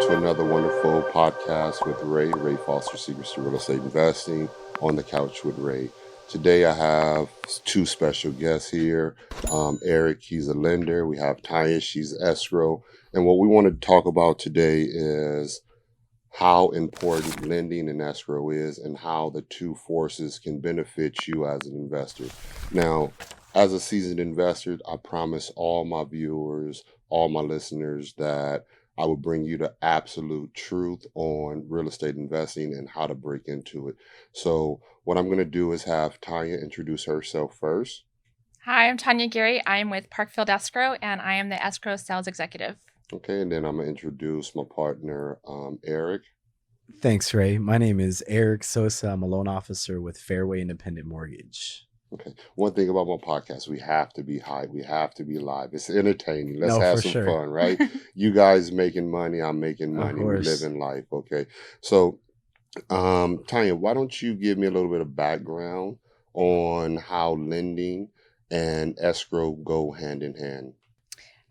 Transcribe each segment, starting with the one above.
to another wonderful podcast with Ray Foster, Secrets to Real Estate Investing on the Couch with Ray. Today I have two special guests here. Eric, he's a lender. We have Tanya, she's escrow. And what we want to talk about today is how important lending and escrow is and how the two forces can benefit you as an investor. Now, as a seasoned investor, I promise all my viewers, all my listeners that I will bring you the absolute truth on real estate investing and how to break into it. So what I'm going to do is have Tanya introduce herself first. Hi, I'm Tanya Gary. I'm with Parkfield Escrow, and I am the escrow sales executive. Okay, and then I'm going to introduce my partner, Eric. Thanks, Ray. My name is Eric Sosa. I'm a loan officer with Fairway Independent Mortgage. Okay. One thing about my podcast, we have to be hype. We have to be live. It's entertaining. Let's have some fun, right? You guys making money. I'm making money. We live in life. Okay. So, Tanya, why don't you give me a little bit of background on how lending and escrow go hand in hand?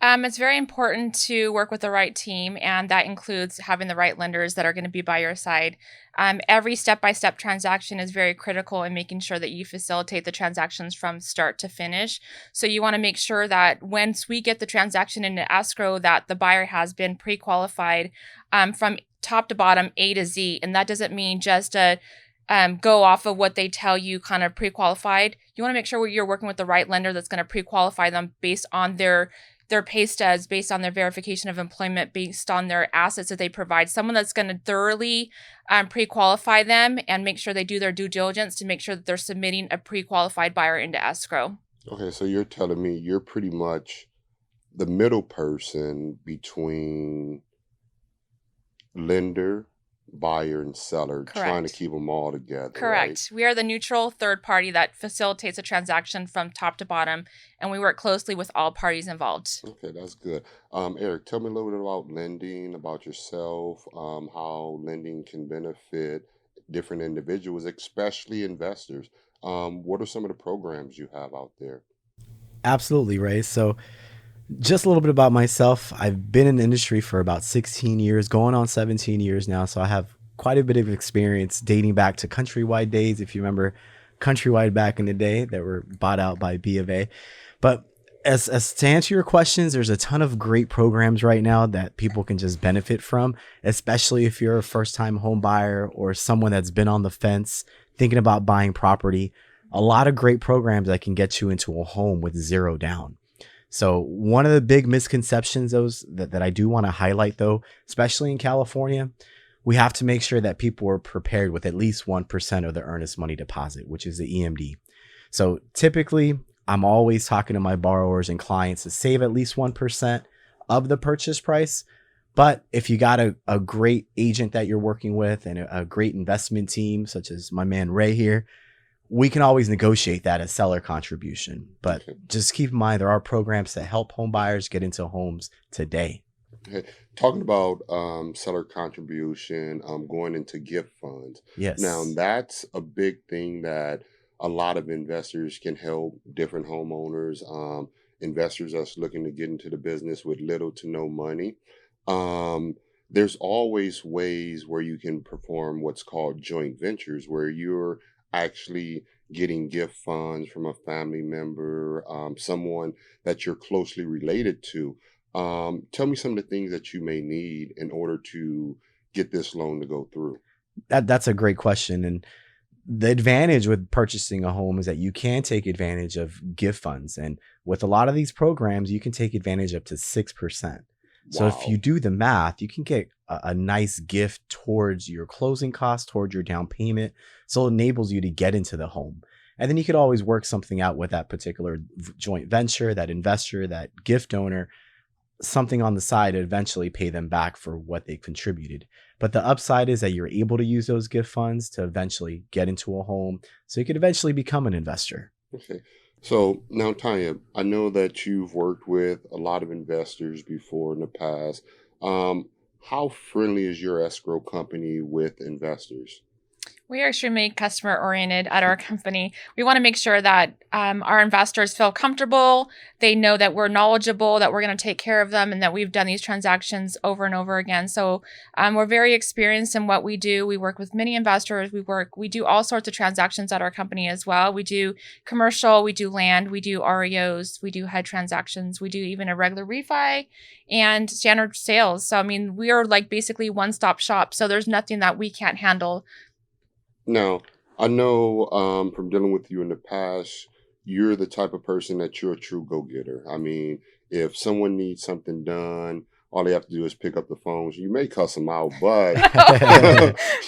It's very important to work with the right team, and that includes having the right lenders that are going to be by your side. Every step-by-step transaction is very critical in making sure that you facilitate the transactions from start to finish. So you want to make sure that once we get the transaction into escrow, that the buyer has been pre-qualified from top to bottom, A to Z. And that doesn't mean just go off of what they tell you kind of pre-qualified. You want to make sure you're working with the right lender that's going to pre-qualify them based on their pay stubs, based on their verification of employment, based on their assets that they provide. Someone that's going to thoroughly pre-qualify them and make sure they do their due diligence to make sure that they're submitting a pre-qualified buyer into escrow. Okay, so you're telling me you're pretty much the middle person between lender, buyer, and seller. Correct. Trying to keep them all together. Correct. Right? We are the neutral third party that facilitates a transaction from top to bottom, and we work closely with all parties involved. Okay, that's good. Eric, tell me a little bit about lending, about yourself, how lending can benefit different individuals, especially investors. What are some of the programs you have out there? Absolutely, Ray. So just a little bit about myself. I've been in the industry for about 16 years, going on 17 years now. So I have quite a bit of experience dating back to Countrywide days. If you remember Countrywide back in the day that were bought out by B of A. But as to answer your questions, there's a ton of great programs right now that people can just benefit from, especially if you're a first-time home buyer or someone that's been on the fence thinking about buying property. A lot of great programs that can get you into a home with zero down. So one of the big misconceptions that I do want to highlight, though, especially in California, we have to make sure that people are prepared with at least 1% of the earnest money deposit, which is the EMD. So typically, I'm always talking to my borrowers and clients to save at least 1% of the purchase price. But if you got a great agent that you're working with and a great investment team, such as my man Ray here, we can always negotiate that as seller contribution. But just keep in mind, there are programs that help home buyers get into homes today. Okay. Talking about seller contribution, going into gift funds. Yes. Now, that's a big thing that a lot of investors can help different homeowners, investors that's looking to get into the business with little to no money. There's always ways where you can perform what's called joint ventures, where you're actually getting gift funds from a family member, someone that you're closely related to. Tell me some of the things that you may need in order to get this loan to go through. That's a great question. And the advantage with purchasing a home is that you can take advantage of gift funds. And with a lot of these programs, you can take advantage up to 6%. So if you do the math, you can get a nice gift towards your closing costs, towards your down payment. So it enables you to get into the home. And then you could always work something out with that particular joint venture, that investor, that gift donor, something on the side to eventually pay them back for what they contributed. But the upside is that you're able to use those gift funds to eventually get into a home. So you could eventually become an investor. Okay. So now, Tanya, I know that you've worked with a lot of investors before in the past. How friendly is your escrow company with investors? We are extremely customer oriented at our company. We want to make sure that our investors feel comfortable. They know that we're knowledgeable, that we're going to take care of them, and that we've done these transactions over and over again. So we're very experienced in what we do. We work with many investors. We do all sorts of transactions at our company as well. We do commercial, we do land, we do REOs, we do HUD transactions, we do even a regular refi and standard sales. So I mean, we are like basically one-stop shop. So there's nothing that we can't handle. Now, I know from dealing with you in the past, you're the type of person that you're a true go-getter. I mean, if someone needs something done, all they have to do is pick up the phone. You may cuss them out, but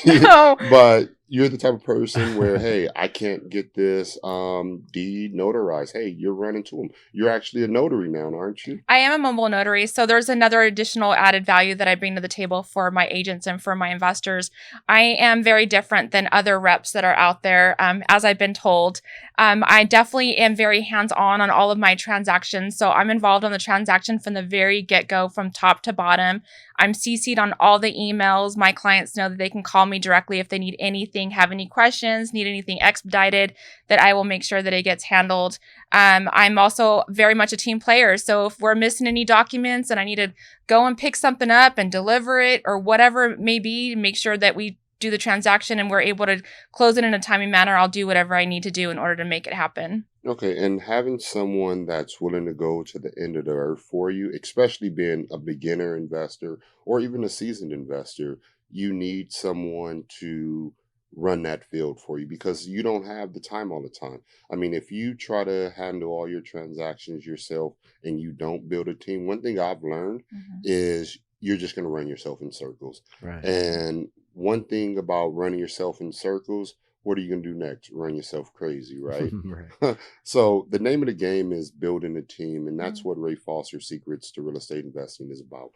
No. but you're the type of person where, hey, I can't get this deed notarized. Hey, you're running to them. You're actually a notary now, aren't you? I am a mobile notary. So there's another additional added value that I bring to the table for my agents and for my investors. I am very different than other reps that are out there, as I've been told. I definitely am very hands-on on all of my transactions. So I'm involved on the transaction from the very get-go, from top to bottom. I'm CC'd on all the emails. My clients know that they can call me directly if they need anything, have any questions, need anything expedited, that I will make sure that it gets handled. I'm also very much a team player. So if we're missing any documents and I need to go and pick something up and deliver it or whatever it may be, make sure that we do the transaction and we're able to close it in a timely manner, I'll do whatever I need to do in order to make it happen. Okay, and having someone that's willing to go to the end of the earth for you, especially being a beginner investor or even a seasoned investor, you need someone to run that field for you because you don't have the time all the time. I mean, if you try to handle all your transactions yourself and you don't build a team, one thing I've learned is you're just going to run yourself in circles. Right. And one thing about running yourself in circles, what are you going to do next? Run yourself crazy, right? Right. So the name of the game is building a team, and that's what Ray Foster Secrets to Real Estate Investing is about.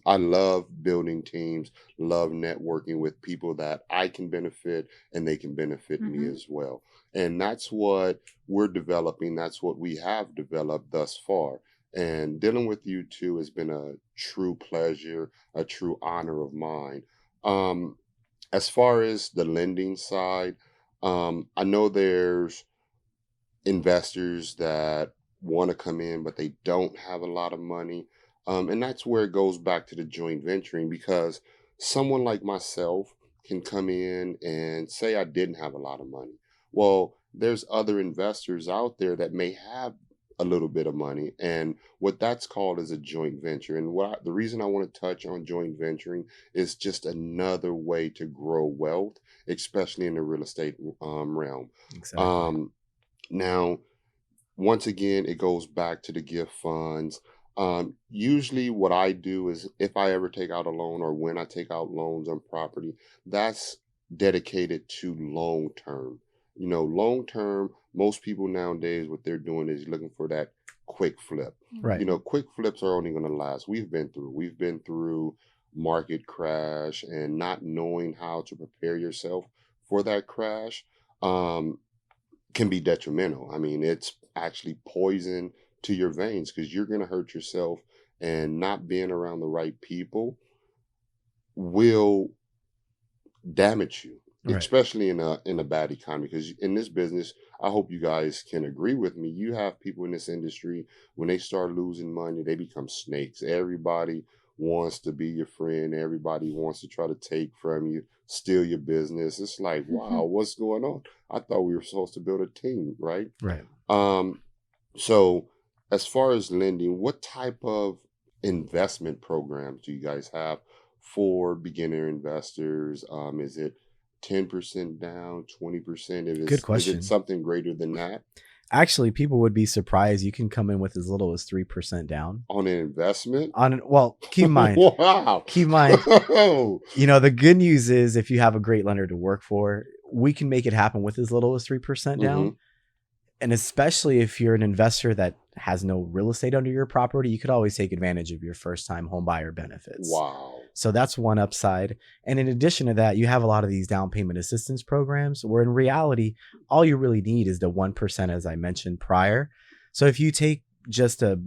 I love building teams, love networking with people that I can benefit and they can benefit me as well. And that's what we're developing. That's what we have developed thus far. And dealing with you two has been a true pleasure, a true honor of mine. As far as the lending side, I know there's investors that want to come in, but they don't have a lot of money. And that's where it goes back to the joint venturing, because someone like myself can come in and say I didn't have a lot of money. Well, there's other investors out there that may have a little bit of money, and what that's called is a joint venture. And the reason I want to touch on joint venturing is just another way to grow wealth, especially in the real estate realm. Exactly. Now, once again, it goes back to the gift funds. Usually what I do is if I ever take out a loan or when I take out loans on property, that's dedicated to long term. You know, long term, most people nowadays, what they're doing is looking for that quick flip. Right. You know, quick flips are only going to last. We've been through market crash, and not knowing how to prepare yourself for that crash can be detrimental. I mean, it's actually poison to your veins because you're going to hurt yourself, and not being around the right people will damage you. Right. Especially in a bad economy, because in this business, I hope you guys can agree with me. You have people in this industry, when they start losing money, they become snakes. Everybody wants to be your friend. Everybody wants to try to take from you, steal your business. It's like, wow, what's going on? I thought we were supposed to build a team, right? Right. So as far as lending, what type of investment programs do you guys have for beginner investors? Is it 10% down, 20%? Good question. Is it something greater than that? Actually, people would be surprised. You can come in with as little as 3% down On an investment? Well, keep in mind. Wow. Keep in mind. You know, the good news is if you have a great lender to work for, we can make it happen with as little as 3% down. And especially if you're an investor that has no real estate under your property, you could always take advantage of your first time home buyer benefits. Wow. So that's one upside. And in addition to that, you have a lot of these down payment assistance programs where in reality, all you really need is the 1%, as I mentioned prior. So if you take just a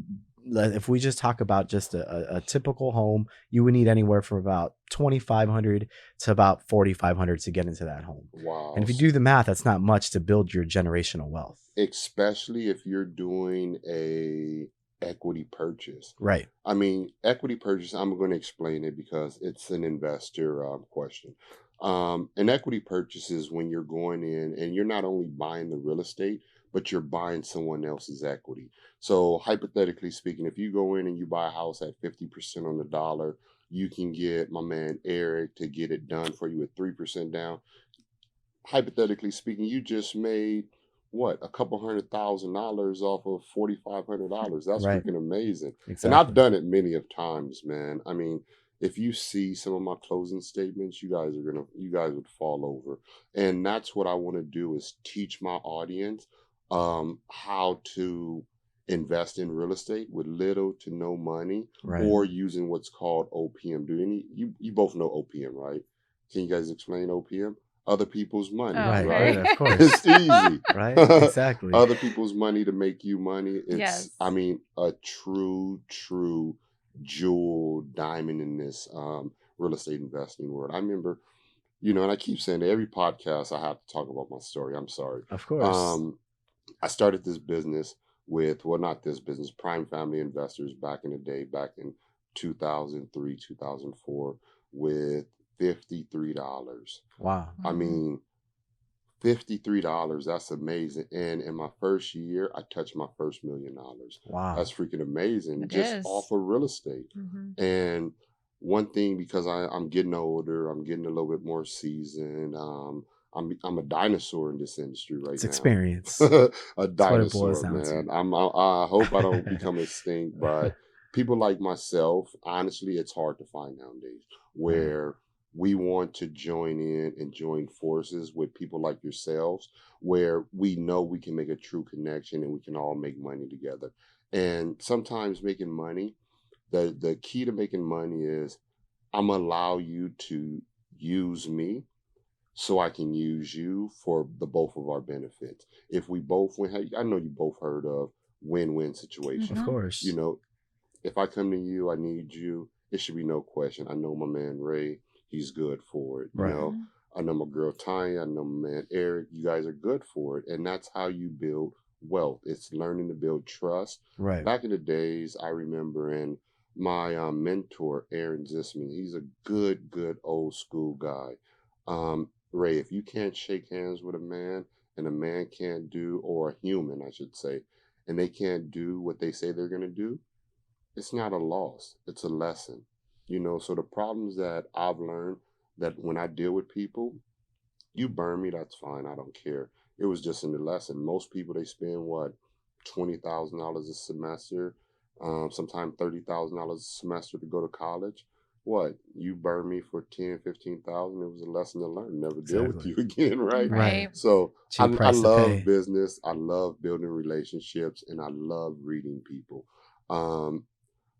if we just talk about just a typical home, you would need anywhere from about 2,500 to about 4,500 to get into that home. Wow. And if you do the math, that's not much to build your generational wealth. Especially if you're doing a equity purchase. Right. I mean, equity purchase, I'm going to explain it because it's an investor question. An equity purchase is when you're going in and you're not only buying the real estate, but you're buying someone else's equity. So hypothetically speaking, if you go in and you buy a house at 50% on the dollar, you can get my man Eric to get it done for you at 3% down. Hypothetically speaking, you just made what, a couple $100,000 off of $4,500. That's Right. freaking amazing. Exactly. And I've done it many of times, man. I mean, if you see some of my closing statements, you guys would fall over. And that's what I want to do, is teach my audience how to invest in real estate with little to no money, Right. or using what's called OPM. You both know OPM, right? Can you guys explain OPM? Other people's money, Oh, Right, okay. right, of course. It's easy. Right, exactly. Other people's money to make you money. It's, Yes. I mean, a true jewel diamond in this real estate investing world. I remember, and I keep saying that every podcast I have to talk about my story. I'm sorry. Of course. I started this business with, well, not this business, Prime Family Investors back in the day, back in 2003, 2004, with $53. Wow. I mean, $53, that's amazing. And in my first year, I touched my first $1 million. Wow. That's freaking amazing. It Just is. off of real estate. Mhm. And one thing, because I'm getting older, I'm getting a little bit more seasoned. I'm a dinosaur in this industry right It's now. experience. A what it dinosaur, boils down to. man. I hope I don't become extinct, but people like myself, honestly, it's hard to find nowadays, where we want to join in and join forces with people like yourselves, where we know we can make a true connection and we can all make money together. And sometimes making money, the key to making money is, I'm gonna allow you to use me so I can use you for the both of our benefits. If we both win, I know you both heard of win-win situation. Of Mhm. course. If I come to you, I need you, it should be no question. I know my man Ray, he's good for it. Right. I know my girl Tanya, I know my man Eric, you guys are good for it. And that's how you build wealth. It's learning to build trust. Right. Back in the days, I remember, and my mentor, Aaron Zisman, he's a good old school guy. Ray, if you can't shake hands with a man, and a man can't do, or a human, I should say, and they can't do what they say they're going to do, it's not a loss. It's a lesson. So the problems that I've learned, that when I deal with people, you burn me, that's fine. I don't care. It was just in the lesson. Most people, they spend what, $20,000 a semester, sometimes $30,000 a semester to go to college. What, you burn me for 10, 15,000? It was a lesson to learn. Never deal with Exactly. you again, right? Right. So Cheap I price to love pay. business. I love building relationships, and I love reading people.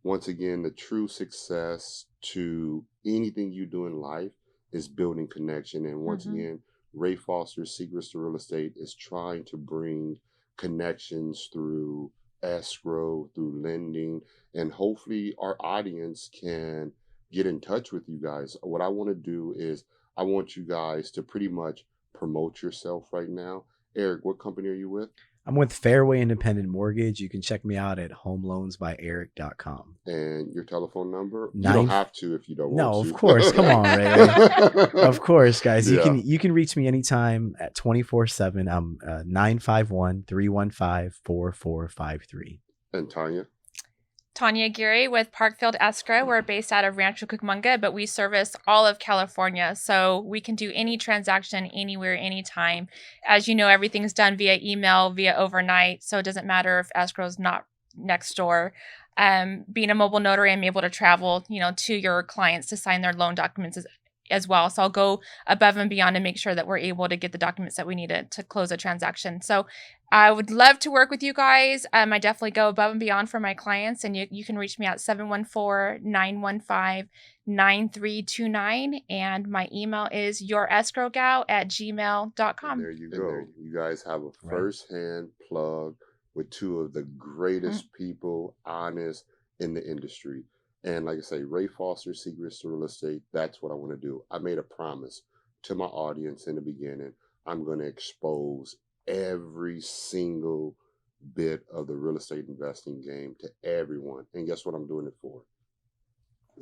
Once again, the true success to anything you do in life is building connection. And once Mhm. again, Ray Foster's Secrets to Real Estate is trying to bring connections through escrow, through lending, and hopefully our audience can get in touch with you guys. What I want to do is, I want you guys to pretty much promote yourself right now. Eric, what company are you with? I'm with Fairway Independent Mortgage. You can check me out at homeloansbyeric.com. And your telephone number? You Nine- don't have to if you don't No, want to. of course. Come on, Ray. Of course, guys. Yeah. You can reach me anytime at 24/7. I'm 951-315-4453. And Tanya? Tanya Geary with Parkfield Escrow. We're based out of Rancho Cucamonga, but we service all of California. So we can do any transaction anywhere, anytime. As you know, everything's done via email, via overnight. So it doesn't matter if escrow's not next door. Being a mobile notary, I'm able to travel, to your clients to sign their loan documents as well. So I'll go above and beyond to make sure that we're able to get the documents that we need to close a transaction. So I would love to work with you guys. I definitely go above and beyond for my clients, and you can reach me at 714-915-9329. And my email is yourescrowgal@gmail.com. There you go. You guys have a first-hand plug with two of the greatest people, honest in the industry. And like I say, Ray Foster, Secrets to Real Estate, that's what I want to do. I made a promise to my audience in the beginning. I'm going to expose every single bit of the real estate investing game to everyone. And guess what I'm doing it for?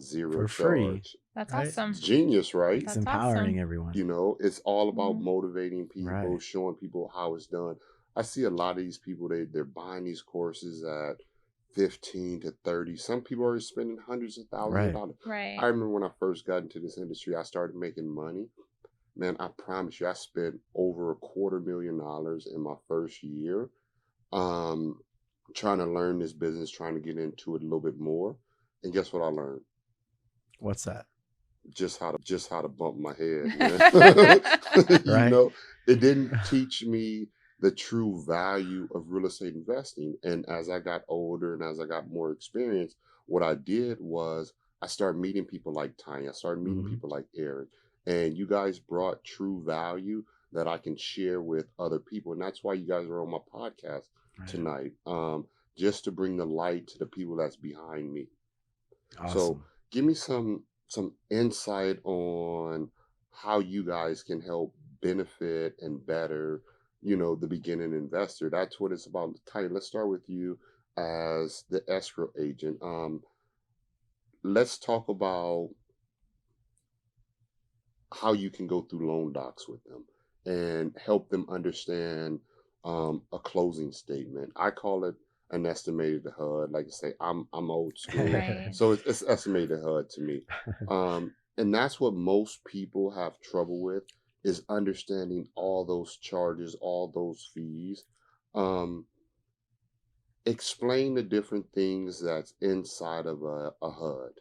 Zero For free. charge. That's Right. awesome. Genius, right? He's That's empowering awesome. everyone. You know, it's all about Mhm. motivating people, Right. showing people how it's done. I see a lot of these people, they're buying these courses at 15 to 30. Some people are spending hundreds of thousands of Right. dollars. Right. I remember when I first got into this industry, I started making money. Man, I promise you, I spent over $250,000 in my first year, trying to learn this business, trying to get into it a little bit more. And guess what I learned? What's that? Just how to bump my head, man. You Right. know, it didn't teach me the true value of real estate investing. And as I got older and as I got more experience, what I did was I started meeting people like Tanya. I started meeting Mhm. people like Eric. And you guys brought true value that I can share with other people. And that's why you guys are on my podcast Right. tonight. Just to bring the light to the people that's behind me. So Awesome. give me some insight on how you guys can help benefit and better, the beginning investor. That's what it's about. Ty, let's start with you as the escrow agent. Let's talk about how you can go through loan docs with them and help them understand a closing statement. I call it an estimated HUD. Like I say, I'm old school, Right. so it's estimated HUD to me. And that's what most people have trouble with, is understanding all those charges, all those fees. Um, Explain the different things that's inside of a HUD.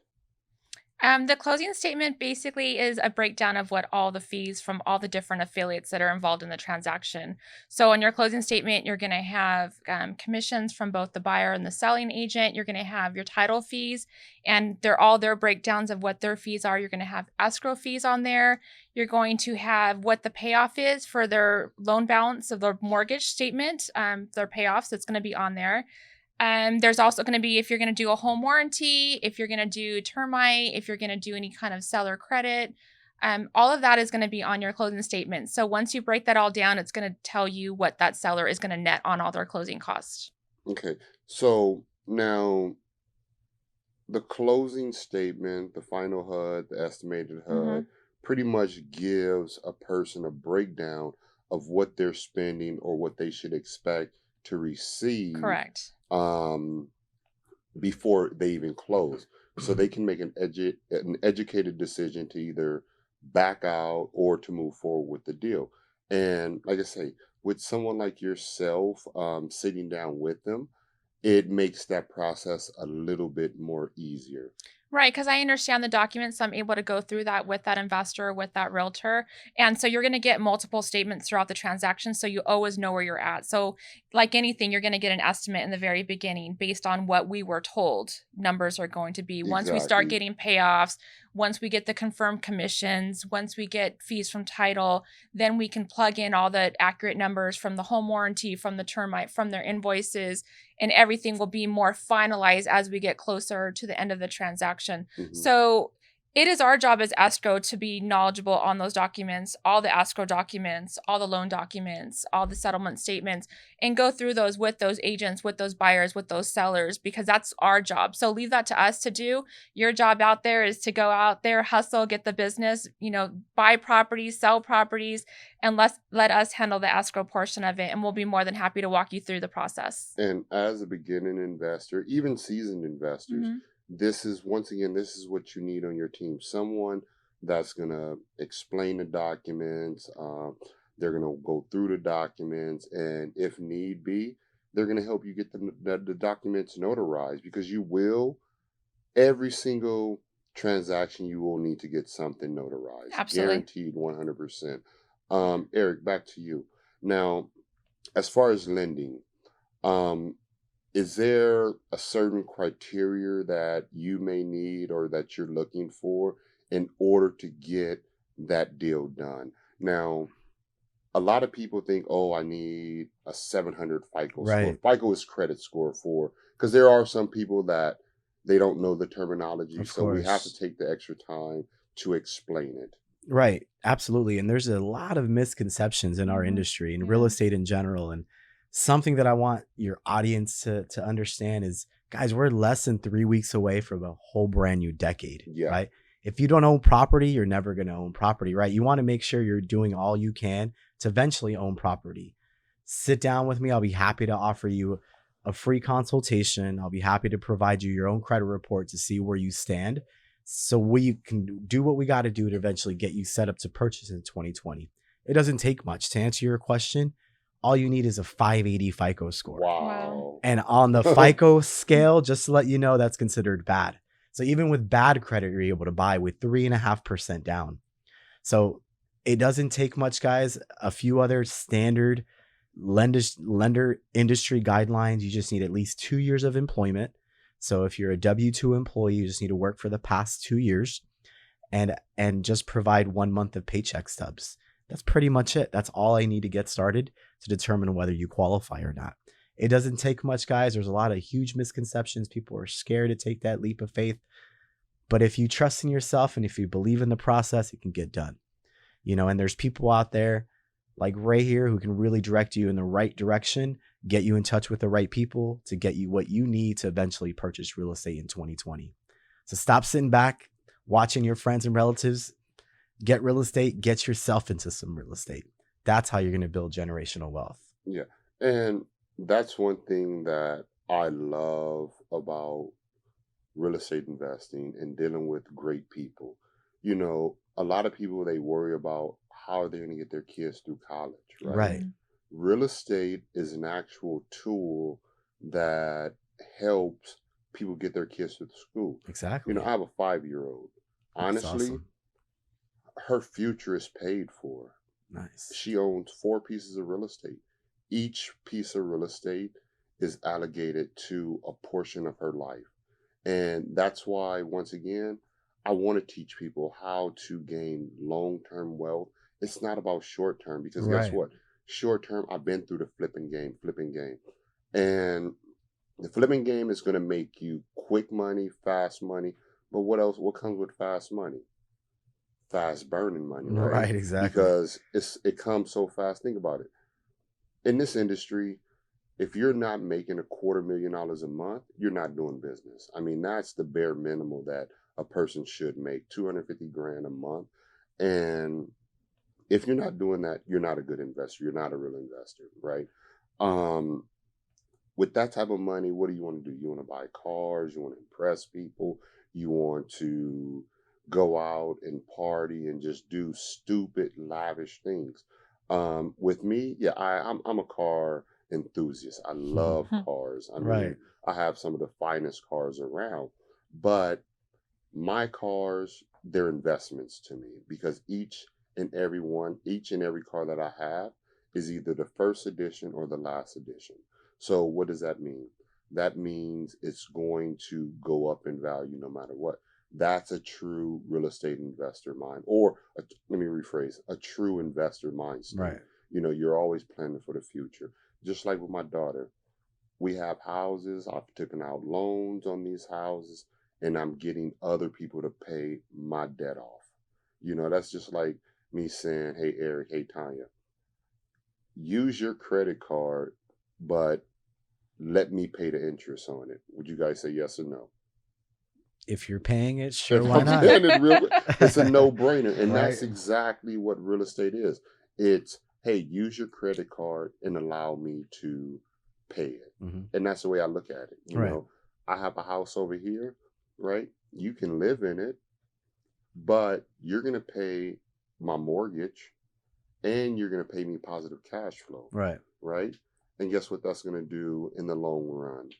The closing statement basically is a breakdown of what all the fees from all the different affiliates that are involved in the transaction. So on your closing statement, you're going to have commissions from both the buyer and the selling agent. You're going to have your title fees, and they're all their breakdowns of what their fees are. You're going to have escrow fees on there. You're going to have what the payoff is for their loan balance of their mortgage statement, their payoffs. It's going to be on there. There's also going to be if you're going to do a home warranty, if you're going to do termite, if you're going to do any kind of seller credit, all of that is going to be on your closing statement. So once you break that all down, it's going to tell you what that seller is going to net on all their closing costs. Okay, so now the closing statement, the final HUD, the estimated HUD, pretty much gives a person a breakdown of what they're spending or what they should expect to receive Correct. before they even close. So they can make an educated decision to either back out or to move forward with the deal. And like I say, with someone like yourself, sitting down with them, it makes that process a little bit more easier. Right, because I understand the documents. I'm able to go through that with that investor, with that realtor. And so you're going to get multiple statements throughout the transaction. So you always know where you're at. So like anything, you're going to get an estimate in the very beginning based on what we were told numbers are going to be. Once we start Exactly. getting payoffs, once we get the confirmed commissions, once we get fees from title, then we can plug in all the accurate numbers from the home warranty, from the termite, from their invoices, and everything will be more finalized as we get closer to the end of the transaction. So it is our job as escrow to be knowledgeable on those documents, all the escrow documents, all the loan documents, all the settlement statements, and go through those with those agents, with those buyers, with those sellers, because that's our job. So leave that to us to do. Your job out there is to go out there, hustle, get the business, buy properties, sell properties, and let us handle the escrow portion of it. And we'll be more than happy to walk you through the process. And as a beginning investor, even seasoned investors, this is what you need on your team. Someone that's going to explain the documents. They're going to go through the documents, and if need be, they're going to help you get the documents notarized, because every single transaction you will need to get something notarized. Absolutely. Guaranteed 100%. Eric, back to you. Now, as far as lending, is there a certain criteria that you may need or that you're looking for in order to get that deal done? Now, a lot of people think, oh, I need a 700 FICO score. Right. FICO is credit score for, because there are some people that they don't know the terminology. Of So we have to course. take the extra time to explain it. Right. Absolutely. And there's a lot of misconceptions in our industry and real Yeah. estate in general. And something that I want your audience to understand is, guys, we're less than 3 weeks away from a whole brand new decade, Yeah. right? If you don't own property, you're never going to own property, right? You want to make sure you're doing all you can to eventually own property. Sit down with me. I'll be happy to offer you a free consultation. I'll be happy to provide you your own credit report to see where you stand, so we can do what we got to do to eventually get you set up to purchase in 2020. It doesn't take much. To answer your question, all you need is a 580 FICO score. Wow. And on the FICO scale, just to let you know, that's considered bad. So even with bad credit, you're able to buy with 3.5% down. So it doesn't take much, guys. A few other standard lender industry guidelines. You just need at least 2 years of employment. So if you're a W-2 employee, you just need to work for the past 2 years and just provide 1 month of paycheck stubs. That's pretty much it. That's all I need to get started to determine whether you qualify or not. It doesn't take much, guys. There's a lot of huge misconceptions. People are scared to take that leap of faith. But if you trust in yourself and if you believe in the process, it can get done. And there's people out there like Ray here who can really direct you in the right direction, get you in touch with the right people to get you what you need to eventually purchase real estate in 2020. So stop sitting back, watching your friends and relatives get real estate, get yourself into some real estate. That's how you're going to build generational wealth. Yeah. And that's one thing that I love about real estate investing and dealing with great people. A lot of people, they worry about how they're going to get their kids through college, right? Right. Real estate is an actual tool that helps people get their kids through school. Exactly. I have a 5-year-old. That's Honestly, awesome. her future is paid for. Nice. She owns 4 pieces of real estate. Each piece of real estate is allocated to a portion of her life. And that's why, once again, I want to teach people how to gain long-term wealth. It's not about short-term, because guess Right. what? Short-term, I've been through the flipping game. And the flipping game is going to make you quick money, fast money. But what else? What comes with fast money? Fast burning money, right? Right, exactly. Because it comes so fast. Think about it. In this industry, if you're not making $250,000 a month, you're not doing business. I mean, that's the bare minimum that a person should make, 250 grand a month. And if you're not doing that, you're not a good investor. You're not a real investor, right? With that type of money, what do you want to do? You want to buy cars, you want to impress people, you want to go out and party and just do stupid, lavish things. With me, yeah, I'm a car enthusiast. I love cars. I mean, Right. I have some of the finest cars around, but my cars, they're investments to me, because each and every car that I have is either the first edition or the last edition. So what does that mean? That means it's going to go up in value no matter what. That's a true real estate investor mind, or let me rephrase, a true investor mind state. Right. You're always planning for the future. Just like with my daughter, we have houses. I've taken out loans on these houses, and I'm getting other people to pay my debt off. That's just like me saying, hey, Eric, hey, Tanya, use your credit card, but let me pay the interest on it. Would you guys say yes or no? If you're paying it, sure, If why I'm not? saying it's a no-brainer. And Right. that's exactly what real estate is. It's, hey, use your credit card and allow me to pay it. Mhm. And that's the way I look at it. Right. I have a house over here, right? You can live in it, but you're going to pay my mortgage and you're going to pay me positive cash flow. Right. Right? And guess what that's going to do in the long run?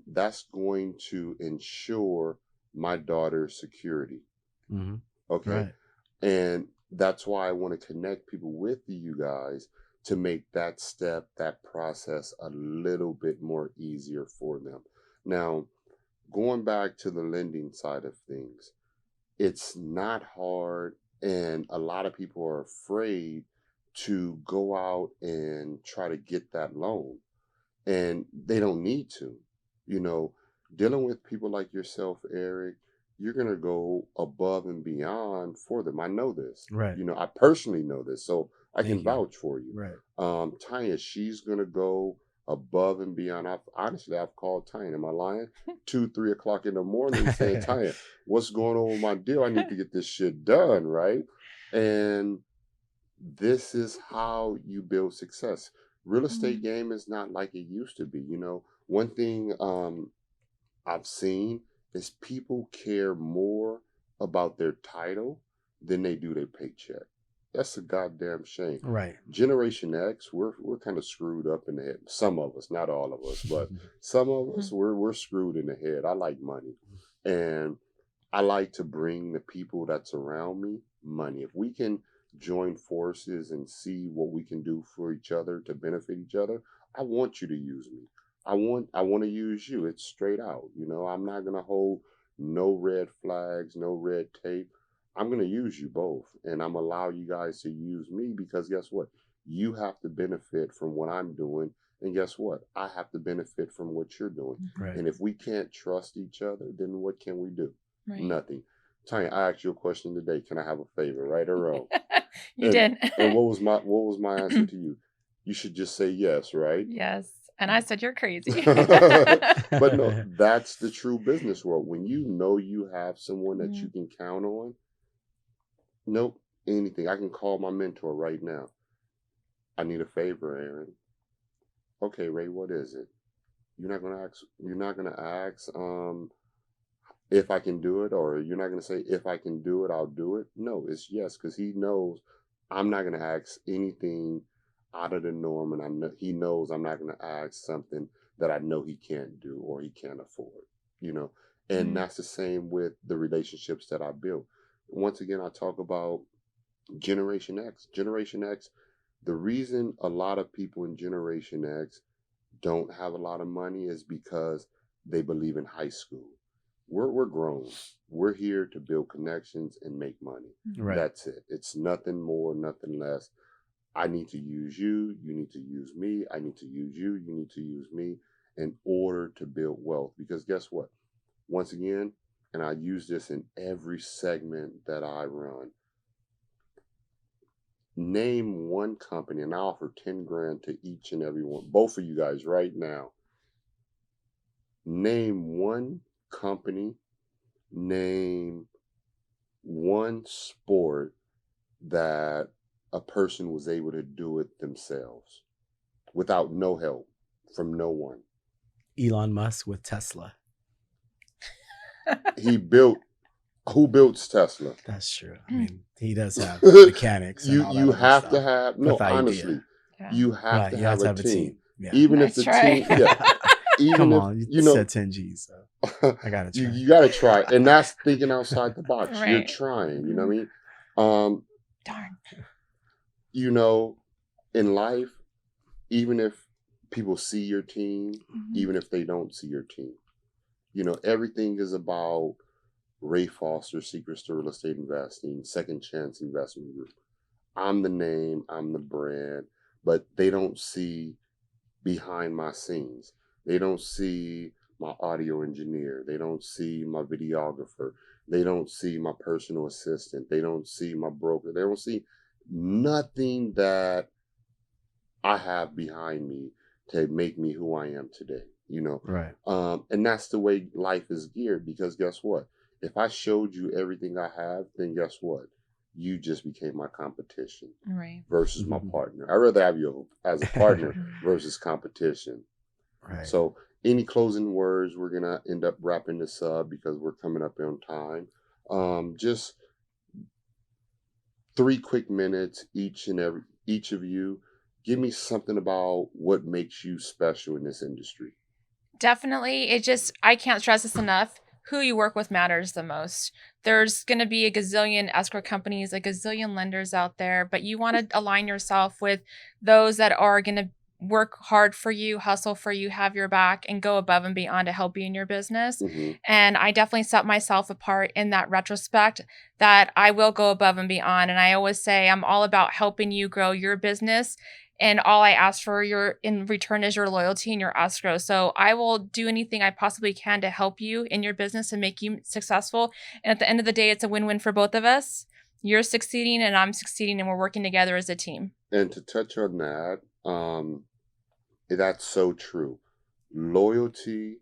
That's going to ensure my daughter's security. Mm-hmm. Okay. Right. And that's why I want to connect people with you guys to make that step, that process a little bit more easier for them. Now, going back to the lending side of things, it's not hard, and a lot of people are afraid to go out and try to get that loan. And they don't need to. You know, dealing with people like yourself, Eric, you're going to go above and beyond for them. I know this. Right. You know, I personally know this, so I Thank can you. vouch for you. Right. Tanya, she's going to go above and beyond. I've called Tanya, am I lying? 2-3 o'clock in the morning saying, Tanya, what's going on with my deal? I need to get this shit done, right? And this is how you build success. Real estate game is not like it used to be. You know, one thing I've seen is people care more about their title than they do their paycheck. That's a goddamn shame. Right. Generation X, we're kind of screwed up in the head. Some of us, not all of us, but some of us, we're screwed in the head. I like money, and I like to bring the people that's around me money. If we can join forces and see what we can do for each other to benefit each other, I want you to use me. I want to use you. It's straight out. You know, I'm not gonna hold no red flags, no red tape. I'm gonna use you both, and I'm allow you guys to use me because guess what? You have to benefit from what I'm doing, and guess what? I have to benefit from what you're doing. Right. And if we can't trust each other, then what can we do? Right. Nothing. Tanya, I asked you a question today. Can I have a favor, right or wrong? You did. And what was my answer to you? You should just say yes, right? Yes. And I said, you're crazy. But no, that's the true business world. When you know you have someone that you can count on, nope, anything. I can call my mentor right now. I need a favor, Aaron. Okay, Ray, what is it? You're not gonna ask if I can do it, or you're not gonna say if I can do it, I'll do it. No, it's yes, because he knows I'm not gonna ask anything out of the norm, and he knows I'm not gonna ask something that I know he can't do or he can't afford. You know, and that's the same with the relationships that I built. Once again, I talk about Generation X. Generation X, the reason a lot of people in Generation X don't have a lot of money is because they believe in high school. We're grown. We're here to build connections and make money. Right. That's it. It's nothing more, nothing less. I need to use you. You need to use me. I need to use you. You need to use me in order to build wealth. Because guess what? Once again, and I use this in every segment that I run, name one company, and I offer 10 grand to each and every one, both of you guys right now. Name one company, name one sport that a person was able to do it themselves without no help from no one. Elon Musk with Tesla. Who builds Tesla? That's true. I mean, he does have mechanics. And all you that have stuff to have honestly, you have to have a team. Yeah. Even Nice if the try. team, even Come if, on, you know, said 10 G's, so I gotta try. you gotta try, and that's thinking outside the box. Right. You're trying. You know what I mean? Darn. You know, in life, even if people see your team, even if they don't see your team, you know, everything is about Ray Foster, Secrets to Real Estate Investing, Second Chance Investment Group. I'm the name, I'm the brand, but they don't see behind my scenes. They don't see my audio engineer. They don't see my videographer. They don't see my personal assistant. They don't see my broker. They don't see nothing that I have behind me to make me who I am today, you know? Right. And that's the way life is geared, because guess what? If I showed you everything I have, then guess what? You just became my competition versus my partner. I'd rather have you as a partner versus competition. Right. So any closing words? We're going to end up wrapping this up because we're coming up on time. Just 3 quick minutes, each of you. Give me something about what makes you special in this industry. Definitely. I can't stress this enough. Who you work with matters the most. There's going to be a gazillion escrow companies, a gazillion lenders out there, but you want to align yourself with those that are going to work hard for you, hustle for you, have your back, and go above and beyond to help you in your business. Mm-hmm. And I definitely set myself apart in that retrospect that I will go above and beyond. And I always say I'm all about helping you grow your business. And all I ask for in return is your loyalty and your escrow. So I will do anything I possibly can to help you in your business and make you successful. And at the end of the day, it's a win-win for both of us. You're succeeding and I'm succeeding, and we're working together as a team. And to touch on that, that's so true. Loyalty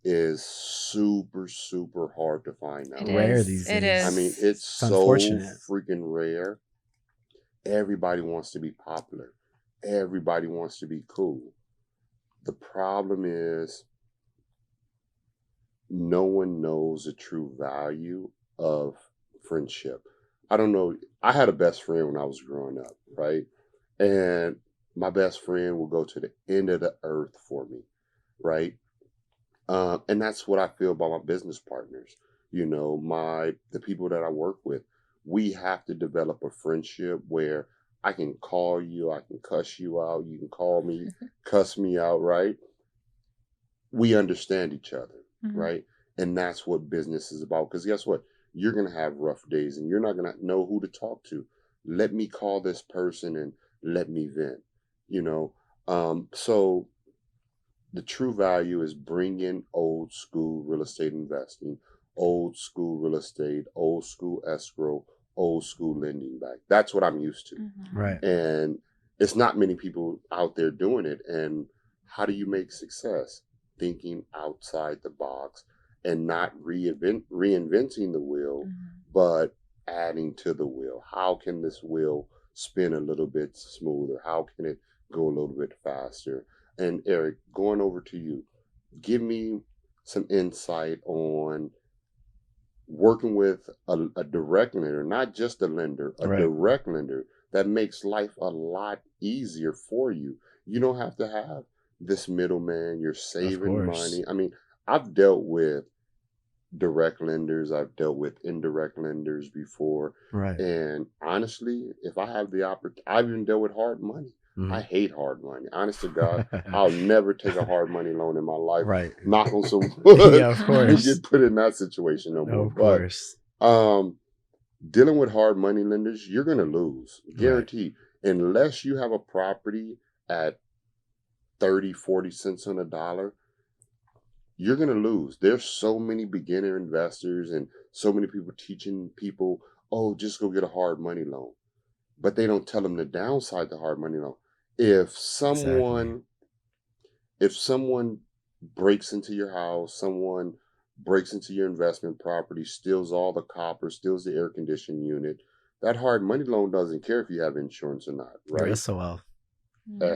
is super, super hard to find now. Rare these days. It is. I mean, it's so unfortunate. freaking rare. Everybody wants to be popular. Everybody wants to be cool. The problem is no one knows the true value of friendship. I don't know. I had a best friend when I was growing up, right? And my best friend will go to the end of the earth for me, right? And that's what I feel about my business partners. You know, the people that I work with. We have to develop a friendship where I can call you, I can cuss you out, you can call me, cuss me out, right? We understand each other, right? And that's what business is about. Because guess what? You're going to have rough days and you're not going to know who to talk to. Let me call this person and let me vent, you know? So the true value is bringing old school real estate investing, old school real estate, old school escrow, old school lending back. That's what I'm used to. Right. And it's not many people out there doing it. And how do you make success? Thinking outside the box and not reinventing the wheel, but adding to the wheel. How can this wheel spin a little bit smoother? How can it go a little bit faster? And Eric, going over to you, give me some insight on working with a direct lender, not just a lender, a direct lender that makes life a lot easier for you. You don't have to have this middleman. You're saving money. I mean, I've dealt with direct lenders. I've dealt with indirect lenders before. Right. And honestly, if I have the opportunity, I've even dealt with hard money. I hate hard money. Honest to God, I'll never take a hard money loan in my life. Right. Knock on some wood. Yeah, of course. And get put in that situation no more. Of course. But dealing with hard money lenders, you're going to lose. Guaranteed. Right. Unless you have a property at 30, 40 cents on a dollar, you're going to lose. There's so many beginner investors and so many people teaching people, oh, just go get a hard money loan. But they don't tell them the downside to hard money loan. If someone breaks into your house, someone breaks into your investment property, steals all the copper, steals the air conditioning unit, that hard money loan doesn't care if you have insurance or not, right? SOL.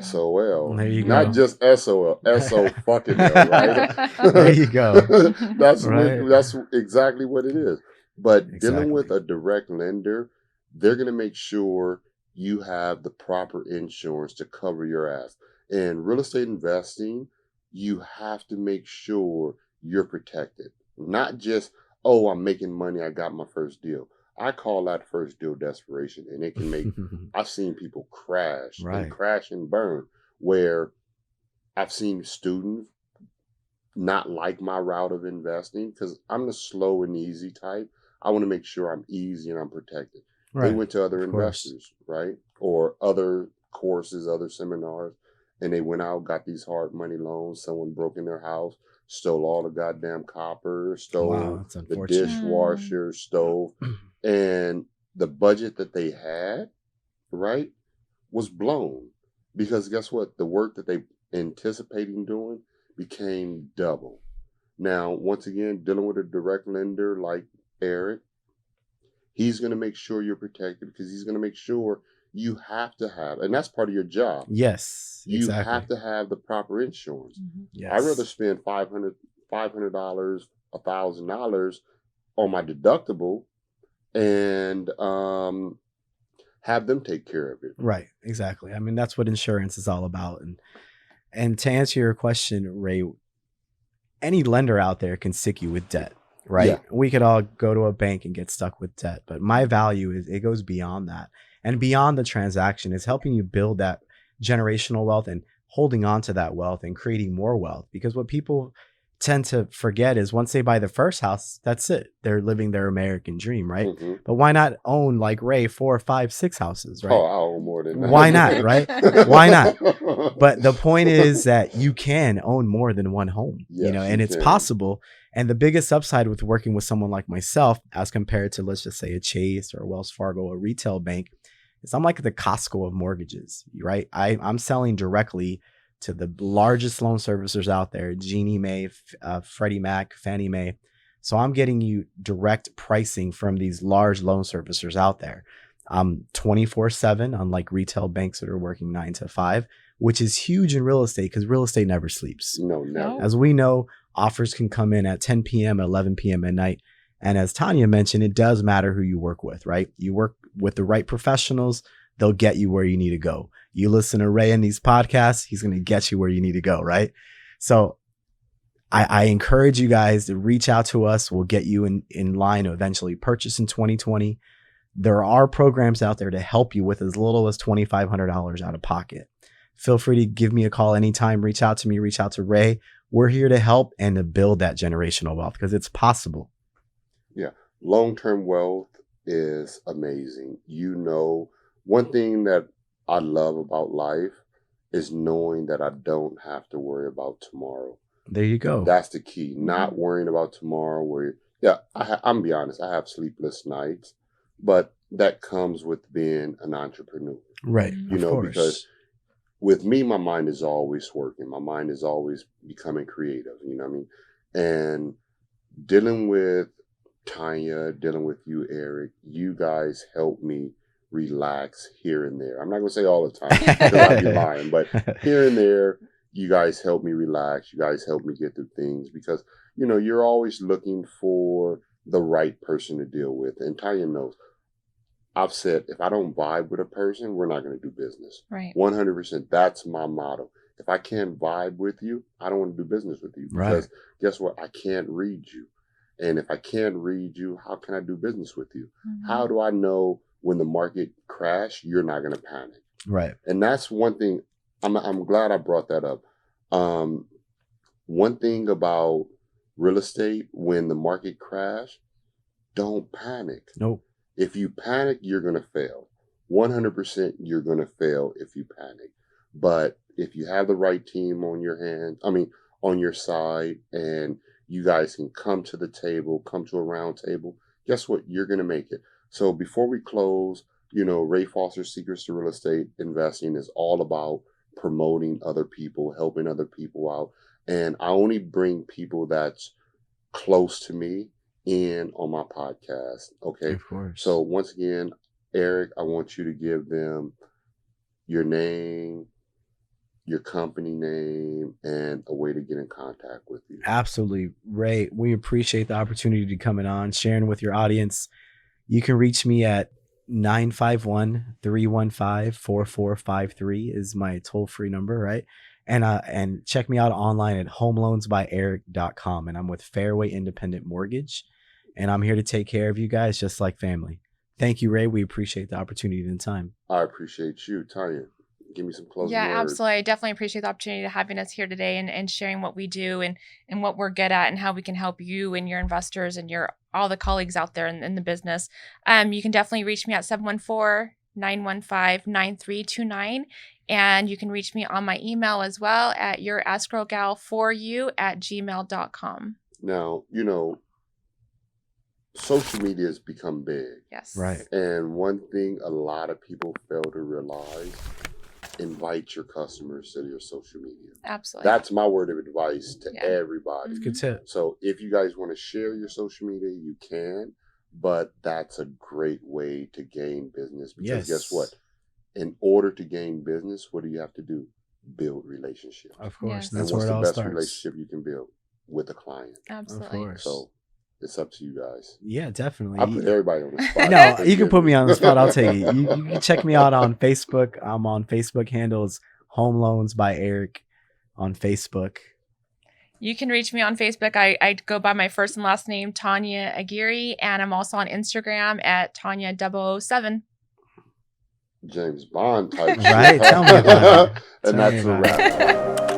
SOL. There you go. Not just SOL. SO fucking L, right? There you go. That's exactly what it is. But dealing with a direct lender, they're going to make sure you have the proper insurance to cover your ass. In real estate investing, you have to make sure you're protected. Not just, oh, I'm making money, I got my first deal. I call that first deal desperation, and it can make, I've seen people crash and burn, where I've seen students not like my route of investing because I'm the slow and easy type. I want to make sure I'm easy and I'm protected. They went to other investors, right? Or other courses, other seminars, and they went out, got these hard money loans. Someone broke in their house, stole all the goddamn copper, stole the dishwasher, stove. And the budget that they had, right, was blown. Because guess what? The work that they anticipating doing became double. Now, once again, dealing with a direct lender like Eric, he's going to make sure you're protected because he's going to make sure you have to have, and that's part of your job. Yes, you have to have the proper insurance. Yes. I'd rather spend $500, $1,000 on my deductible and have them take care of it. Right, exactly. I mean, that's what insurance is all about. And to answer your question, Ray, any lender out there can stick you with debt. Right. Yeah. We could all go to a bank and get stuck with debt. But my value is it goes beyond that. And beyond the transaction is helping you build that generational wealth and holding on to that wealth and creating more wealth. Because what people tend to forget is once they buy the first house, that's it. They're living their American dream, right? Mm-hmm. But why not own, like Ray, 4, 5, 6 houses, right? Oh, I own more than that. Why not, right? Why not? But the point is that you can own more than one home, Yes, and you it's can. possible. And the biggest upside with working with someone like myself, as compared to, let's just say, a Chase or a Wells Fargo, a retail bank, is I'm like the Costco of mortgages, right? I'm selling directly to the largest loan servicers out there, Ginnie Mae, Freddie Mac, Fannie Mae. So I'm getting you direct pricing from these large loan servicers out there. 24/7, unlike retail banks that are working 9 to 5, which is huge in real estate because real estate never sleeps. No, never. As we know, offers can come in at 10 p.m., 11 p.m. at night. And as Tanya mentioned, it does matter who you work with, right? You work with the right professionals, they'll get you where you need to go. You listen to Ray in these podcasts, he's going to get you where you need to go, right? So I encourage you guys to reach out to us. We'll get you in line to eventually purchase in 2020. There are programs out there to help you with as little as $2,500 out of pocket. Feel free to give me a call anytime. Reach out to me, reach out to Ray. We're here to help and to build that generational wealth because it's possible. Yeah. Long-term wealth is amazing. One thing that I love about life is knowing that I don't have to worry about tomorrow. There you go. That's the key. Not worrying about tomorrow. I'm gonna be honest. I have sleepless nights, but that comes with being an entrepreneur. Right. Of course. Because with me, my mind is always working. My mind is always becoming creative. You know what I mean? And dealing with Tanya, dealing with you, Eric, you guys help me relax here and there. I'm not gonna say all the time because I'd be lying, but here and there, you guys help me relax. You guys help me get through things because, you're always looking for the right person to deal with. And Tanya knows, I've said, if I don't vibe with a person, we're not going to do business. Right. 100%. That's my motto. If I can't vibe with you, I don't want to do business with you because guess what? I can't read you. And if I can't read you, how can I do business with you? Mm-hmm. How do I know when the market crash, you're not going to panic? Right. And that's one thing. I'm glad I brought that up. One thing about real estate, when the market crash, don't panic. Nope. If you panic, you're going to fail. 100% you're going to fail if you panic. But if you have the right team on your side, and you guys can come to the table, come to a round table, guess what? You're going to make it. So before we close, Ray Foster's Secrets to Real Estate Investing is all about promoting other people, helping other people out. And I only bring people that's close to me in on my podcast. Okay. Of course. So once again, Eric, I want you to give them your name, your company name, and a way to get in contact with you. Absolutely. Ray, we appreciate the opportunity to come on, sharing with your audience. You can reach me at 951-315-4453 is my toll-free number, right? And check me out online at homeloansbyeric.com. And I'm with Fairway Independent Mortgage. And I'm here to take care of you guys just like family. Thank you, Ray. We appreciate the opportunity and time. I appreciate you. Tanya, give me some closing words. Yeah, absolutely. I definitely appreciate the opportunity of having us here today and sharing what we do and what we're good at and how we can help you and your investors and all the colleagues out there in the business. You can definitely reach me at 714-915-9329. And you can reach me on my email as well at yourescrowgal4you@gmail.com. Now, social media has become big. Yes. Right. And one thing a lot of people fail to realize, invite your customers to your social media. Absolutely. That's my word of advice to everybody. Good tip. So if you guys want to share your social media, you can, but that's a great way to gain business because guess what? In order to gain business, what do you have to do? Build relationships. Of course. Yes. That's and where what's it all the best starts. relationship you can build? With a client. Absolutely. Of course. So it's up to you guys. Yeah, definitely. I put everybody on the spot. No, you can put me on the spot. I'll take it. You can check me out on Facebook. I'm on Facebook handles Home Loans by Eric on Facebook. You can reach me on Facebook. I go by my first and last name, Tanya Aguirre, and I'm also on Instagram at Tanya007. James Bond type Right? shit. Tell me about it. And Tell that's me a about it. wrap.